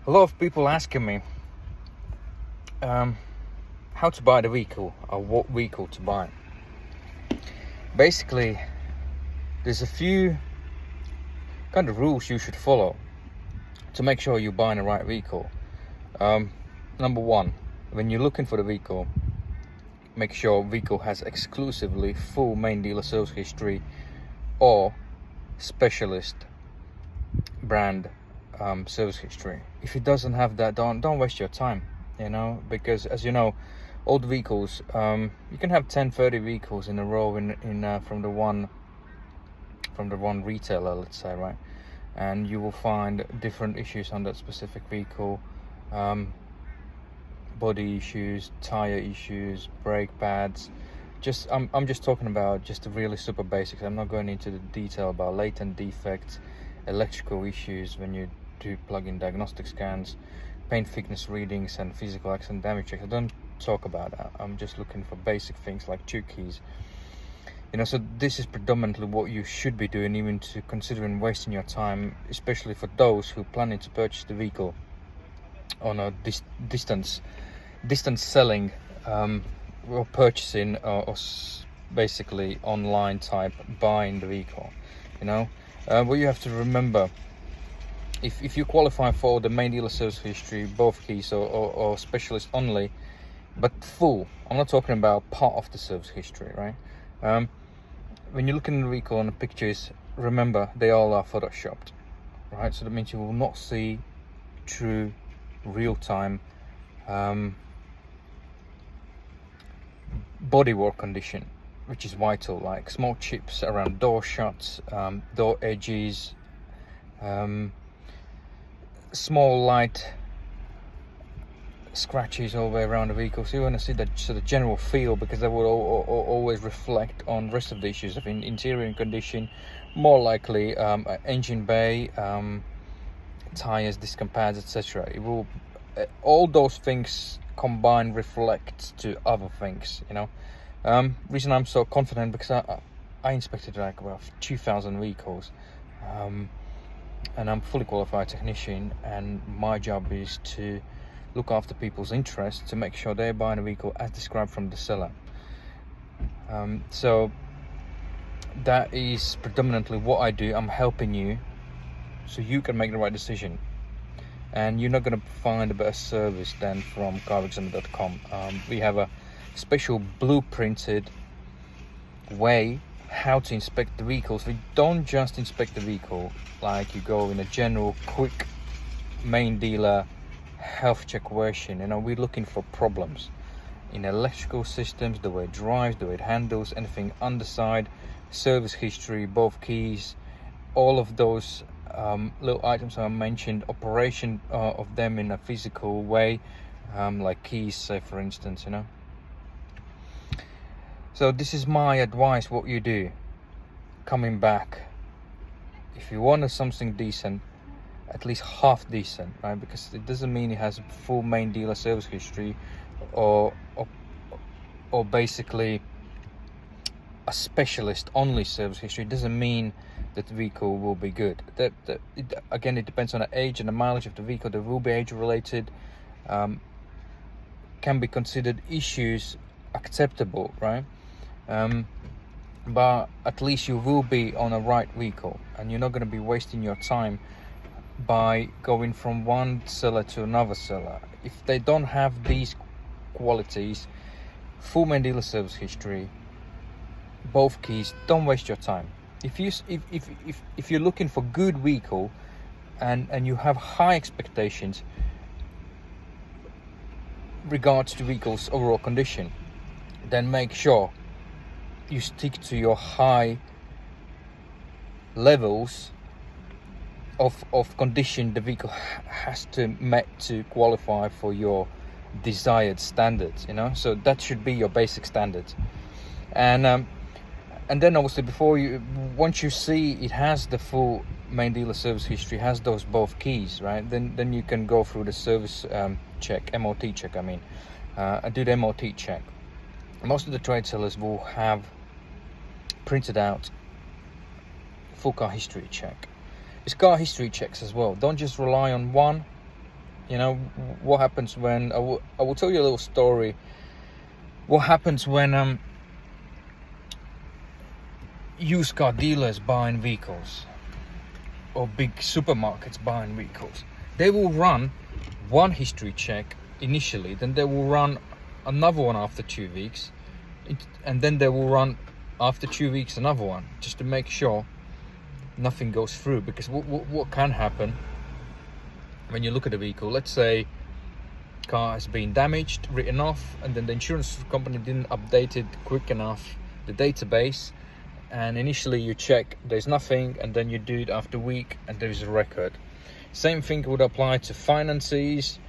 A lot of people asking me how to buy the vehicle or what vehicle to buy. Basically, there's a few kind of rules you should follow to make sure you're buying the right vehicle. Number one, when you're looking for the vehicle, make sure vehicle has exclusively full main dealer service history or specialist brand service history. If it doesn't have that, don't waste your time, because as you know, old vehicles, you can have 10-30 vehicles in a row in from the one retailer, let's say, right? And you will find different issues on that specific vehicle, body issues, tire issues, brake pads. I'm just talking about just the really super basics. I'm not going into the detail about latent defects, electrical issues when you do plug-in diagnostic scans, paint thickness readings, and physical accident damage checks. I don't talk about that. I'm just looking for basic things like two keys. So this is predominantly what you should be doing, even to considering wasting your time, especially for those who are planning to purchase the vehicle on a distance selling or purchasing or basically online type buying the vehicle. What you have to remember, if you qualify for the main dealer service history, both keys or specialist only, but full, I'm not talking about part of the service history, right? When you're looking at the vehicle on the pictures, remember they all are photoshopped, right? So that means you will not see true real-time bodywork condition, which is vital, like small chips around door shuts, door edges, small light scratches all the way around the vehicle. So you want to see that sort of general feel, because that will always reflect on rest of the issues of interior condition, more likely engine bay, tires, disc and pads, etc. It will all those things combined reflect to other things. Reason I'm so confident, because I inspected like about 2,000 vehicles, and I'm fully qualified technician, and my job is to look after people's interests to make sure they're buying a vehicle as described from the seller. So that is predominantly what I do. I'm helping you so you can make the right decision, and you're not going to find a better service than from carexaminer.com. We have a special blueprinted way how to inspect the vehicles. We don't just inspect the vehicle like you go in a general quick main dealer health check version. We're looking for problems in electrical systems, the way it drives, the way it handles, anything underside, service history, both keys, all of those little items I mentioned, operation of them in a physical way, like keys, say, for instance. So this is my advice. What you do coming back, if you want something decent, at least half decent, right? Because it doesn't mean it has full main dealer service history or basically a specialist only service history. It doesn't mean that the vehicle will be good. Again, it depends on the age and the mileage of the vehicle. There will be age related, can be considered issues acceptable, right? But at least you will be on a right vehicle, and you're not going to be wasting your time by going from one seller to another seller. If they don't have these qualities, full main dealer service history, both keys, don't waste your time. If you're looking for good vehicle and you have high expectations regards to vehicle's overall condition, then make sure you stick to your high levels of condition the vehicle has to met to qualify for your desired standards. So that should be your basic standards. And then obviously once you see it has the full main dealer service history, has those both keys, right, then you can go through the service check, MOT check, do the MOT check. Most of the trade sellers will have printed out full car history check. It's car history checks as well. Don't just rely on one. You know, what happens when I will tell you a little story. What happens when used car dealers buying vehicles, or big supermarkets buying vehicles? They will run one history check initially, then they will run another one after 2 weeks, and then they will run after 2 weeks another one, just to make sure nothing goes through. Because what can happen when you look at a vehicle, let's say car has been damaged, written off, and then the insurance company didn't update it quick enough, the database, and initially you check there's nothing, and then you do it after a week and there is a record. Same thing would apply to finances,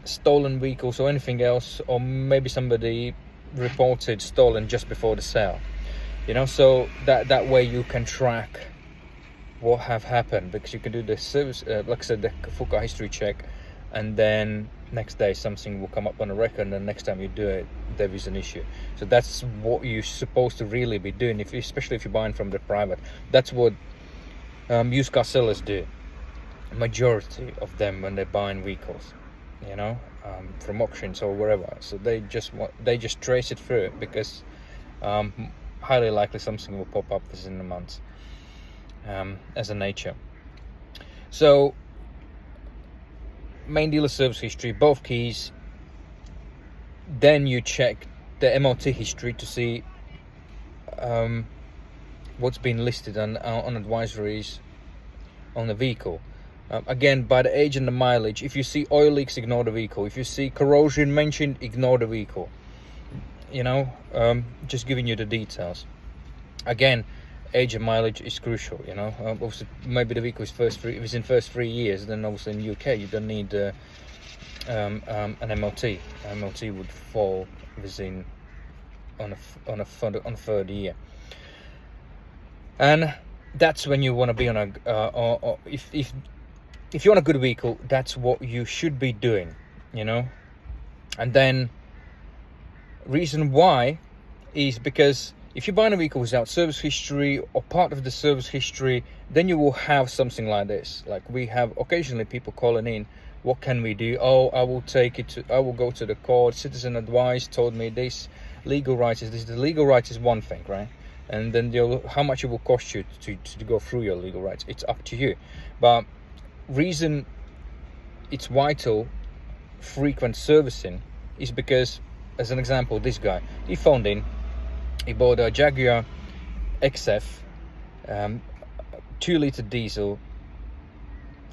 stolen vehicles, or anything else, or maybe somebody reported stolen just before the sale, you know. So that way you can track what have happened, because you can do the service, like I said, the full car history check, and then next day something will come up on a record, and the next time you do it there is an issue. So that's what you're supposed to really be doing, especially if you're buying from the private. That's what used car sellers do, majority of them, when they're buying vehicles, you know, from auctions or wherever. So they just trace it through, because highly likely something will pop up within a month, as a nature. So main dealer service history, both keys. Then you check the MOT history to see what's been listed on advisories on the vehicle. Again, by the age and the mileage. If you see oil leaks, ignore the vehicle. If you see corrosion mentioned, ignore the vehicle. You know, just giving you the details. Again, age and mileage is crucial. You know, obviously, maybe the vehicle is if it's in first 3 years, then obviously in the UK you don't need an MOT. MOT would fall within on a third year, and that's when you want to be on a if you want a good vehicle, that's what you should be doing, you know. And then reason why is because if you're buying a vehicle without service history or part of the service history, then you will have something like this. Like we have occasionally people calling in, what can we do? Oh, I will go to the court, citizen advice told me this, legal rights is this. The legal rights is one thing, right? And then how much it will cost you to go through your legal rights, it's up to you. But reason it's vital frequent servicing is because, as an example, this guy, he phoned in, he bought a Jaguar XF 2-litre diesel.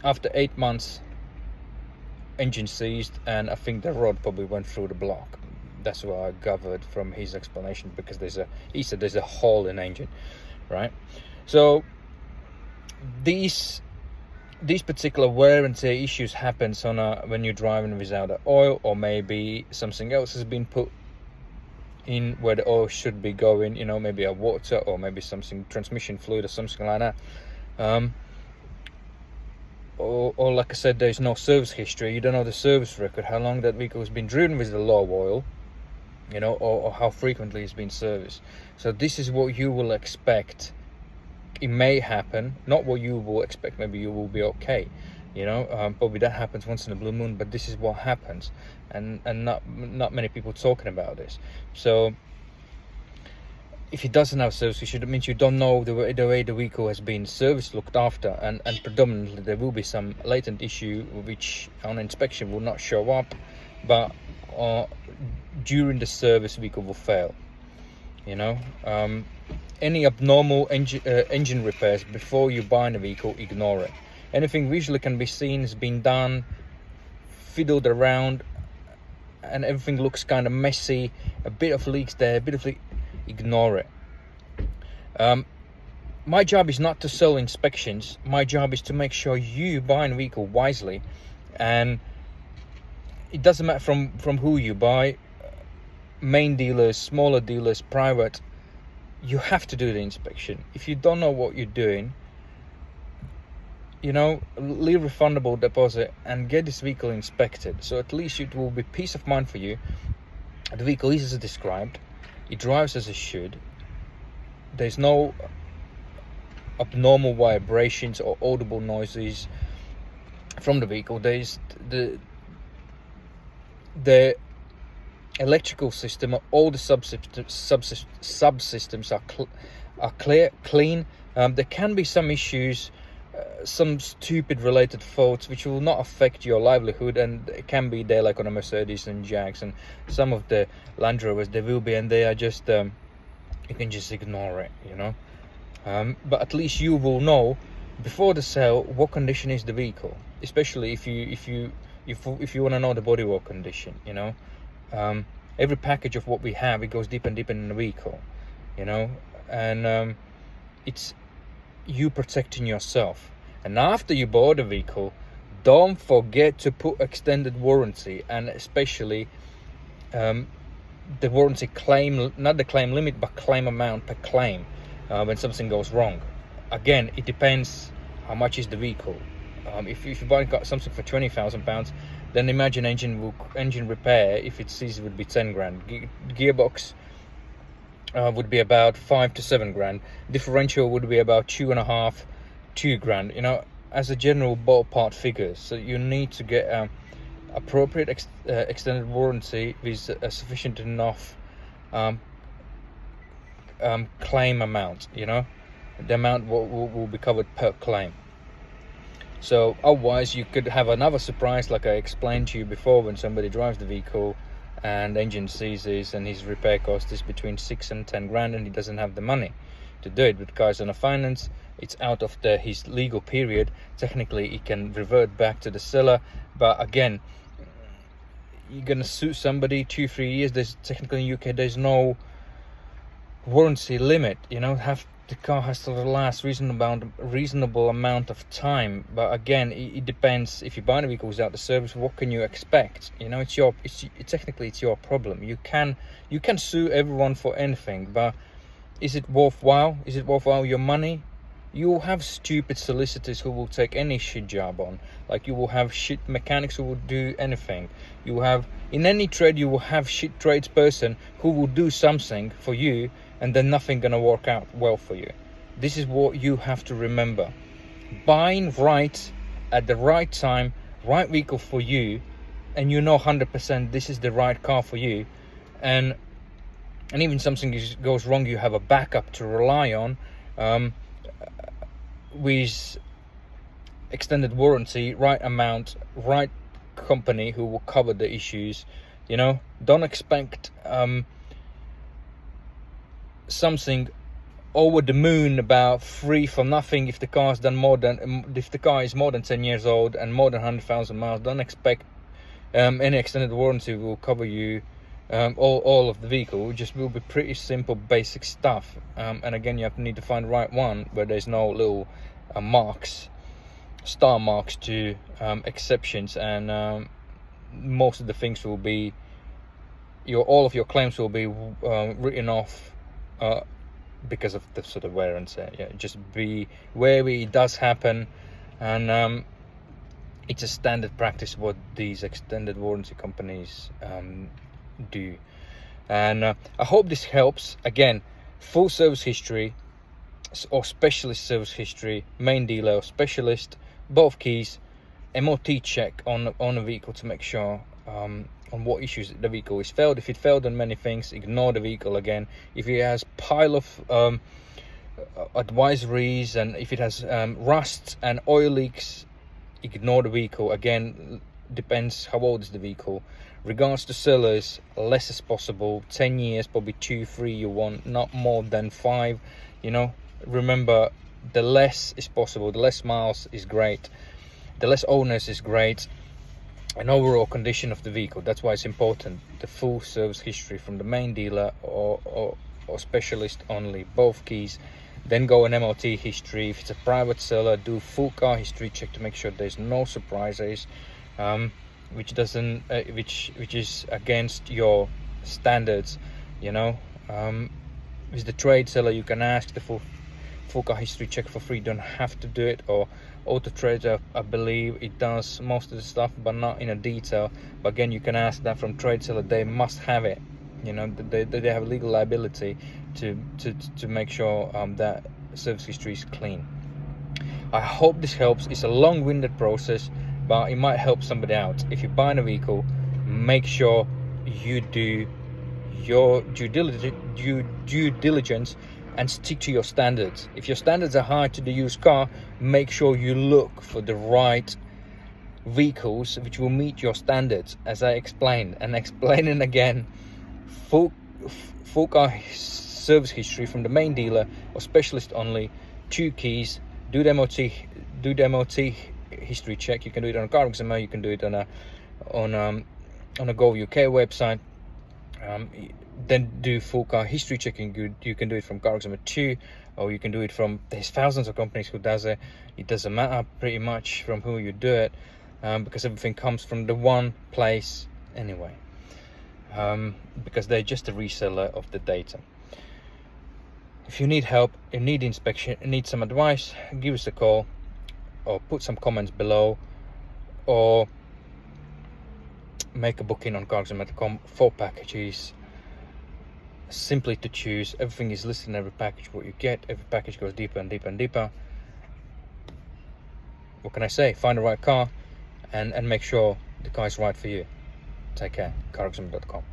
After 8 months, engine seized, and I think the rod probably went through the block. That's what I gathered from his explanation, because he said there's a hole in the engine, right? So these particular wear and tear issues happens when you're driving without the oil, or maybe something else has been put in where the oil should be going, you know, maybe a water, or maybe something, transmission fluid or something like that. Or like I said, there's no service history. You don't know the service record, how long that vehicle has been driven with the low oil, you know, or how frequently it's been serviced. So this is what you will expect. It may happen, not what you will expect. Maybe you will be okay, you know. Probably that happens once in a blue moon, but this is what happens, and not many people talking about this. So if it doesn't have service history, that means you don't know the way the vehicle has been serviced, looked after, and predominantly there will be some latent issue which on inspection will not show up, but during the service vehicle will fail, you know. Any abnormal engine repairs before you buy a vehicle, ignore it. Anything visually can be seen has been done, fiddled around, and everything looks kind of messy, a bit of leaks there, ignore it. My job is not to sell inspections. My job is to make sure you buy a vehicle wisely, and it doesn't matter from who you buy, main dealers, smaller dealers, private. You have to do the inspection. If you don't know what you're doing, you know, leave refundable deposit and get this vehicle inspected. So at least it will be peace of mind for you. The vehicle is as described. It drives as it should. There's no abnormal vibrations or audible noises. from the vehicle. There's the electrical system, all the subsystems are clean. There can be some issues, some stupid related faults which will not affect your livelihood, and it can be there like on a Mercedes and Jags and some of the Land Rovers. There will be, and they are just you can just ignore it, but at least you will know before the sale what condition is the vehicle, especially if you want to know the bodywork condition. Every package of what we have, it goes deep and deep in the vehicle, and it's you protecting yourself. And after you bought the vehicle, don't forget to put extended warranty, and especially the warranty claim, not the claim limit, but claim amount per claim when something goes wrong. Again, it depends how much is the vehicle. If you buy something for £20,000, then imagine engine repair, if it's easy, would be 10 grand. Gearbox would be about 5 to 7 grand. Differential would be about 2.5, 2 grand. As a general ballpark figure. So you need to get appropriate extended warranty with a sufficient enough claim amount. The amount will be covered per claim. So otherwise you could have another surprise, like I explained to you before, when somebody drives the vehicle and the engine seizes and his repair cost is between 6 and 10 grand, and he doesn't have the money to do it. With the car's on a finance, it's out of his legal period. Technically he can revert back to the seller, but again, you're gonna sue somebody 2-3 years. There's technically in UK there's no warranty limit. The car has to last reasonable amount of time, but again, it depends. If you buy the vehicle without the service, what can you expect? Technically it's your problem. You can sue everyone for anything, but is it worthwhile? Is it worthwhile your money? You will have stupid solicitors who will take any shit job on. Like, you will have shit mechanics who will do anything. You will have, in any trade, you will have shit tradesperson who will do something for you, and then nothing gonna work out well for you. This is what you have to remember. Buying right at the right time, right vehicle for you, and 100% this is the right car for you, and even something goes wrong, you have a backup to rely on, with extended warranty, right amount, right company who will cover the issues. Don't expect something over the moon about free from nothing. If the car is more than 10 years old and more than 100,000 miles, don't expect any extended warranty will cover you all of the vehicle. It just will be pretty simple basic stuff, and again, you need to find the right one where there's no little star marks to exceptions, and most of the things will be all of your claims will be written off because of the sort of wear and tear. Just be wary, it does happen, and it's a standard practice what these extended warranty companies do. And I hope this helps. Again, full service history or specialist service history, main dealer or specialist, both keys, MOT check on the vehicle to make sure on what issues the vehicle is failed. If it failed on many things, ignore the vehicle again. If it has pile of advisories, and if it has rust and oil leaks, ignore the vehicle. Again, depends how old is the vehicle. Regards to sellers, less as possible. 10 years, probably 2-3 you want, not more than 5. Remember, the less is possible, the less miles is great, the less owners is great, and overall condition of the vehicle. That's why it's important. The full service history from the main dealer or specialist only, both keys. Then go an MOT history. If it's a private seller, do full car history check to make sure there's no surprises, which is against your standards. With the trade seller, you can ask the full car history check for free. Don't have to do it. Or Auto Trader, I believe it does most of the stuff, but not in a detail. But again, you can ask that from trade seller. They must have it. They have legal liability to make sure that service history is clean. I hope this helps. It's a long-winded process. but it might help somebody out. If you're buying a vehicle, make sure you do your due diligence and stick to your standards. If your standards are high to the used car, make sure you look for the right vehicles which will meet your standards, as I explained and explaining again. Full car service history from the main dealer or specialist only, 2 keys, do the MOT history check. You can do it on a Car Examiner, you can do it on a Gov.uk website. Then do full car history checking. You can do it from Car Examiner 2, or you can do it from, there's thousands of companies who does it. It doesn't matter pretty much from who you do it, because everything comes from the one place anyway, because they're just a reseller of the data. If you need help, you need inspection, you need some advice, give us a call or put some comments below, or make a booking on carexaminer.com. 4 packages, simply to choose. Everything is listed in every package what you get. Every package goes deeper and deeper and deeper. What can I say? Find the right car and make sure the car is right for you. Take care. carexaminer.com.